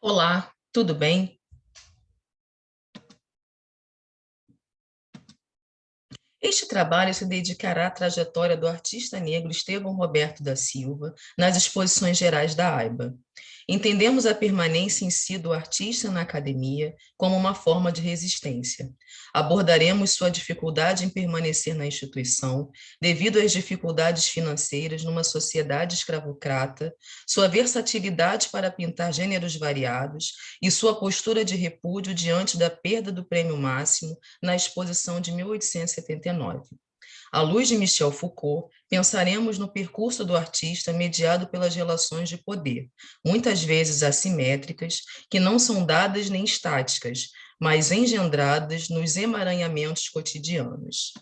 Olá, tudo bem? Este trabalho se dedicará à trajetória do artista negro Estevão Roberto da Silva nas exposições gerais da AIBA. Entendemos a permanência em si do artista na academia como uma forma de resistência. Abordaremos sua dificuldade em permanecer na instituição devido às dificuldades financeiras numa sociedade escravocrata, sua versatilidade para pintar gêneros variados e sua postura de repúdio diante da perda do prêmio máximo na exposição de 1879. À luz de Michel Foucault, pensaremos no percurso do artista mediado pelas relações de poder, muitas vezes assimétricas, que não são dadas nem estáticas, mas engendradas nos emaranhamentos cotidianos.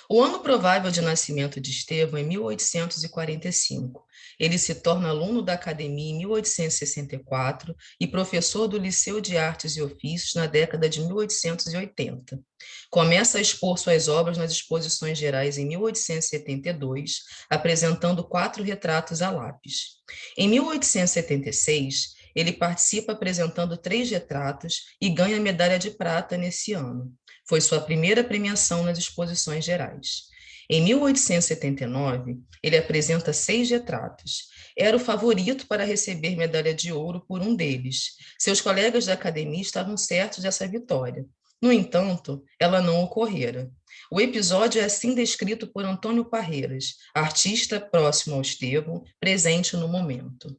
O ano provável de nascimento de Estevão é 1845. Ele se torna aluno da academia em 1864 e professor do Liceu de Artes e Ofícios na década de 1880. Começa a expor suas obras nas exposições gerais em 1872, apresentando 4 retratos a lápis. Em 1876, ele participa apresentando 3 retratos e ganha a medalha de prata nesse ano. Foi sua primeira premiação nas exposições gerais. Em 1879, ele apresenta 6 retratos. Era o favorito para receber medalha de ouro por um deles. Seus colegas da academia estavam certos dessa vitória. No entanto, ela não ocorrera. O episódio é assim descrito por Antônio Parreiras, artista próximo ao Estevão, presente no momento.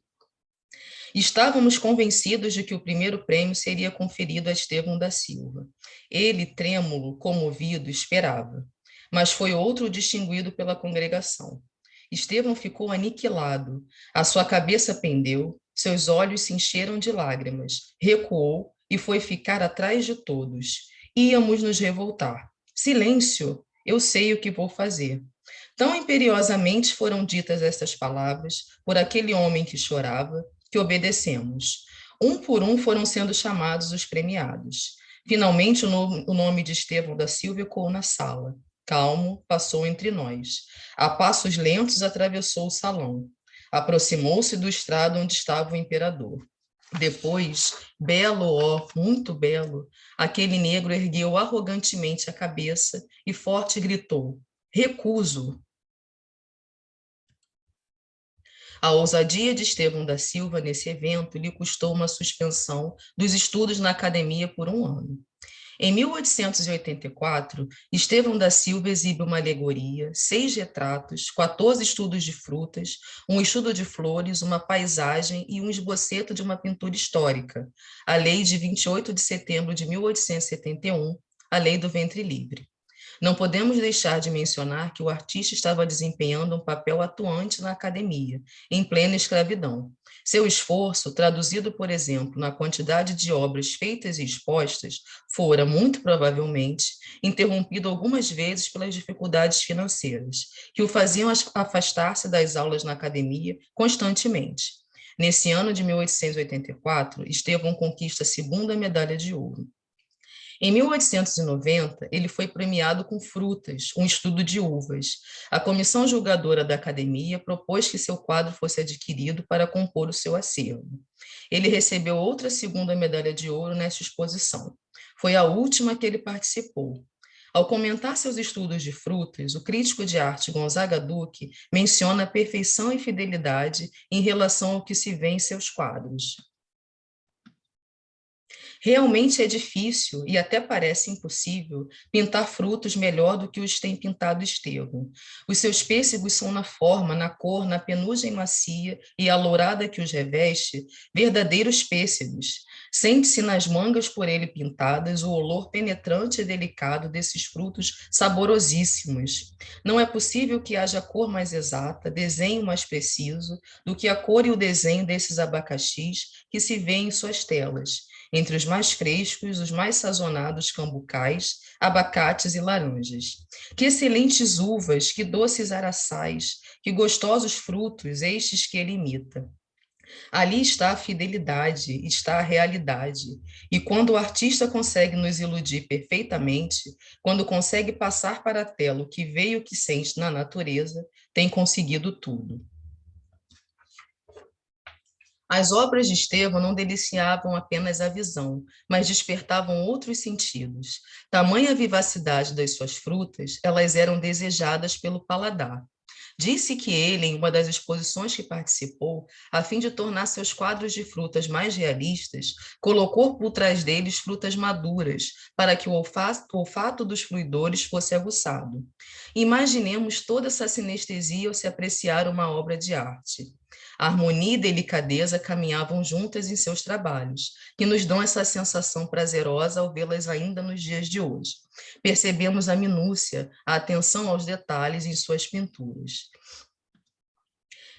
Estávamos convencidos de que o primeiro prêmio seria conferido a Estevão da Silva. Ele, trêmulo, comovido, esperava, mas foi outro distinguido pela congregação. Estevão ficou aniquilado, a sua cabeça pendeu, seus olhos se encheram de lágrimas, recuou e foi ficar atrás de todos. Íamos nos revoltar. Silêncio, eu sei o que vou fazer. Tão imperiosamente foram ditas estas palavras por aquele homem que chorava, que obedecemos. Um por um foram sendo chamados os premiados. Finalmente, o nome de Estevão da Silva ecoou na sala. Calmo, passou entre nós. A passos lentos, atravessou o salão. Aproximou-se do estrado onde estava o imperador. Depois, belo, ó, muito belo, aquele negro ergueu arrogantemente a cabeça e forte gritou: recuso. A ousadia de Estevão da Silva nesse evento lhe custou uma suspensão dos estudos na academia por um ano. Em 1884, Estevão da Silva exibe uma alegoria, 6 retratos, 14 estudos de frutas, um estudo de flores, uma paisagem e um esboceto de uma pintura histórica, a Lei de 28 de setembro de 1871, a Lei do Ventre Livre. Não podemos deixar de mencionar que o artista estava desempenhando um papel atuante na academia, em plena escravidão. Seu esforço, traduzido, por exemplo, na quantidade de obras feitas e expostas, fora, muito provavelmente, interrompido algumas vezes pelas dificuldades financeiras, que o faziam afastar-se das aulas na academia constantemente. Nesse ano de 1884, Estevão conquista a segunda medalha de ouro. Em 1890, ele foi premiado com Frutas, um estudo de uvas. A comissão julgadora da academia propôs que seu quadro fosse adquirido para compor o seu acervo. Ele recebeu outra segunda medalha de ouro nessa exposição. Foi a última que ele participou. Ao comentar seus estudos de frutas, o crítico de arte Gonzaga Duque menciona a perfeição e fidelidade em relação ao que se vê em seus quadros. Realmente é difícil e até parece impossível pintar frutos melhor do que os tem pintado Estevão. Os seus pêssegos são na forma, na cor, na penugem macia e alourada que os reveste, verdadeiros pêssegos. Sente-se nas mangas por ele pintadas o olor penetrante e delicado desses frutos saborosíssimos. Não é possível que haja cor mais exata, desenho mais preciso do que a cor e o desenho desses abacaxis que se vê em suas telas entre os mais frescos, os mais sazonados cambucais, abacates e laranjas. Que excelentes uvas, que doces araçais, que gostosos frutos, estes que ele imita. Ali está a fidelidade, está a realidade. E quando o artista consegue nos iludir perfeitamente, quando consegue passar para a tela o que vê e o que sente na natureza, tem conseguido tudo. As obras de Estevão não deliciavam apenas a visão, mas despertavam outros sentidos. Tamanha vivacidade das suas frutas, elas eram desejadas pelo paladar. Disse que ele, em uma das exposições que participou, a fim de tornar seus quadros de frutas mais realistas, colocou por trás deles frutas maduras, para que o olfato dos fruidores fosse aguçado. Imaginemos toda essa sinestesia ao se apreciar uma obra de arte. A harmonia e delicadeza caminhavam juntas em seus trabalhos, que nos dão essa sensação prazerosa ao vê-las ainda nos dias de hoje. Percebemos a minúcia, a atenção aos detalhes em suas pinturas.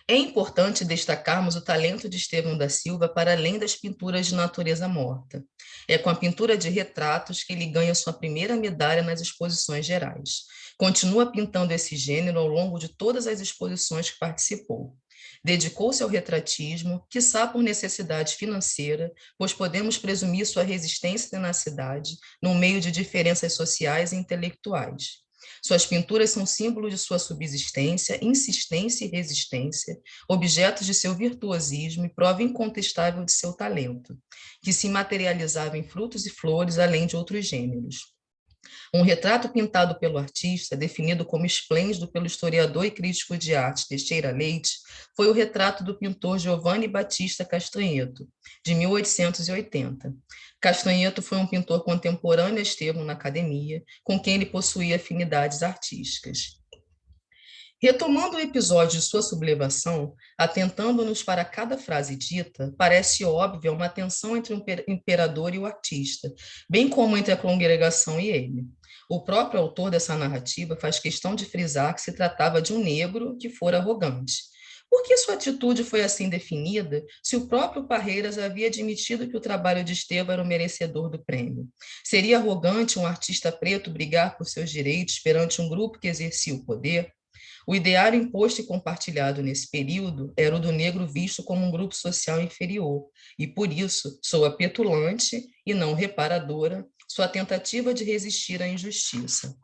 É importante destacarmos o talento de Estevão da Silva para além das pinturas de natureza morta. É com a pintura de retratos que ele ganha sua primeira medalha nas exposições gerais. Continua pintando esse gênero ao longo de todas as exposições que participou. Dedicou-se ao retratismo, quiçá por necessidade financeira, pois podemos presumir sua resistência e tenacidade no meio de diferenças sociais e intelectuais. Suas pinturas são símbolos de sua subsistência, insistência e resistência, objetos de seu virtuosismo e prova incontestável de seu talento, que se materializava em frutos e flores, além de outros gêneros. Um retrato pintado pelo artista, definido como esplêndido pelo historiador e crítico de arte Teixeira Leite, foi o retrato do pintor Giovanni Battista Castagneto, de 1880. Castagneto foi um pintor contemporâneo a Estevão na academia, com quem ele possuía afinidades artísticas. Retomando o episódio de sua sublevação, atentando-nos para cada frase dita, parece óbvia uma tensão entre o imperador e o artista, bem como entre a congregação e ele. O próprio autor dessa narrativa faz questão de frisar que se tratava de um negro que fora arrogante. Por que sua atitude foi assim definida, se o próprio Parreiras havia admitido que o trabalho de Estevão era o merecedor do prêmio? Seria arrogante um artista preto brigar por seus direitos perante um grupo que exercia o poder? O ideário imposto e compartilhado nesse período era o do negro visto como um grupo social inferior, e por isso soa petulante e não reparadora sua tentativa de resistir à injustiça.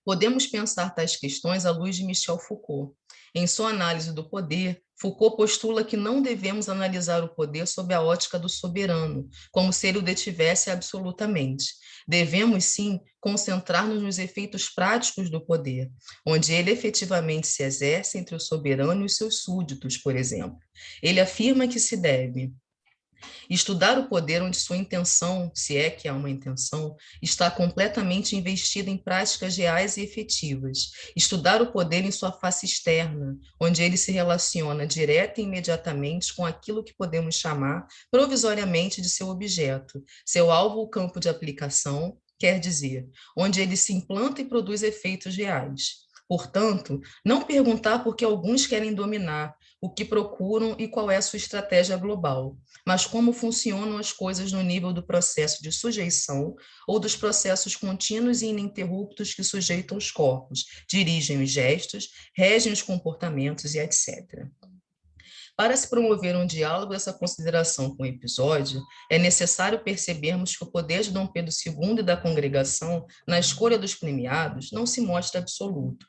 Podemos pensar tais questões à luz de Michel Foucault. Em sua análise do poder, Foucault postula que não devemos analisar o poder sob a ótica do soberano, como se ele o detivesse absolutamente. Devemos, sim, concentrar-nos nos efeitos práticos do poder, onde ele efetivamente se exerce entre o soberano e os seus súditos, por exemplo. Ele afirma que se deve estudar o poder onde sua intenção, se é que há uma intenção, está completamente investida em práticas reais e efetivas. Estudar o poder em sua face externa, onde ele se relaciona direta e imediatamente com aquilo que podemos chamar provisoriamente de seu objeto, seu alvo ou campo de aplicação, quer dizer, onde ele se implanta e produz efeitos reais. Portanto, não perguntar por que alguns querem dominar, o que procuram e qual é a sua estratégia global, mas como funcionam as coisas no nível do processo de sujeição ou dos processos contínuos e ininterruptos que sujeitam os corpos, dirigem os gestos, regem os comportamentos e etc. Para se promover um diálogo dessa consideração com o episódio, é necessário percebermos que o poder de Dom Pedro II e da congregação na escolha dos premiados não se mostra absoluto.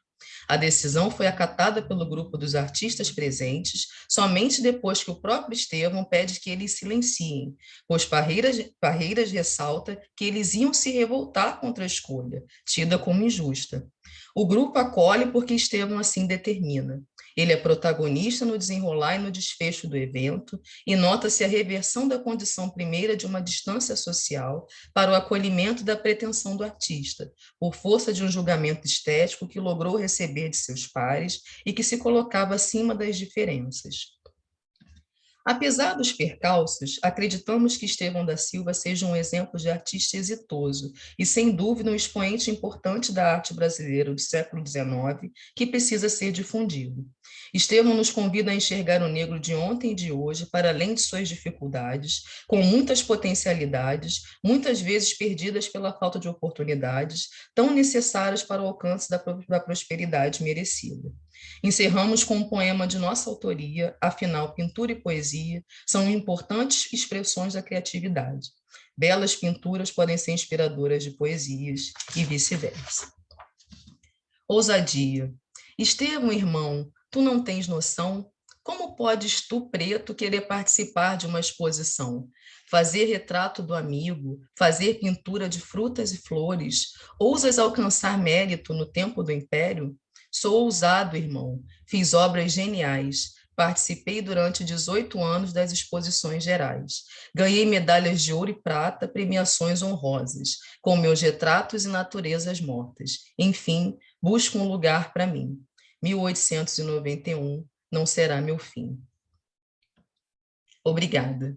A decisão foi acatada pelo grupo dos artistas presentes somente depois que o próprio Estevão pede que eles silenciem, pois Parreiras ressalta que eles iam se revoltar contra a escolha, tida como injusta. O grupo acolhe porque Estevão assim determina. Ele é protagonista no desenrolar e no desfecho do evento, e nota-se a reversão da condição primeira de uma distância social para o acolhimento da pretensão do artista, por força de um julgamento estético que logrou receber de seus pares e que se colocava acima das diferenças. Apesar dos percalços, acreditamos que Estevão da Silva seja um exemplo de artista exitoso e, sem dúvida, um expoente importante da arte brasileira do século XIX que precisa ser difundido. Estevão nos convida a enxergar o negro de ontem e de hoje para além de suas dificuldades, com muitas potencialidades, muitas vezes perdidas pela falta de oportunidades, tão necessárias para o alcance da prosperidade merecida. Encerramos com um poema de nossa autoria, afinal, pintura e poesia são importantes expressões da criatividade. Belas pinturas podem ser inspiradoras de poesias e vice-versa. Ousadia. Estevão, irmão, tu não tens noção? Como podes tu, preto, querer participar de uma exposição? Fazer retrato do amigo, fazer pintura de frutas e flores, ousas alcançar mérito no tempo do império? Sou ousado, irmão, fiz obras geniais, participei durante 18 anos das exposições gerais. Ganhei medalhas de ouro e prata, premiações honrosas, com meus retratos e naturezas mortas. Enfim, busco um lugar para mim. 1891 não será meu fim. Obrigada.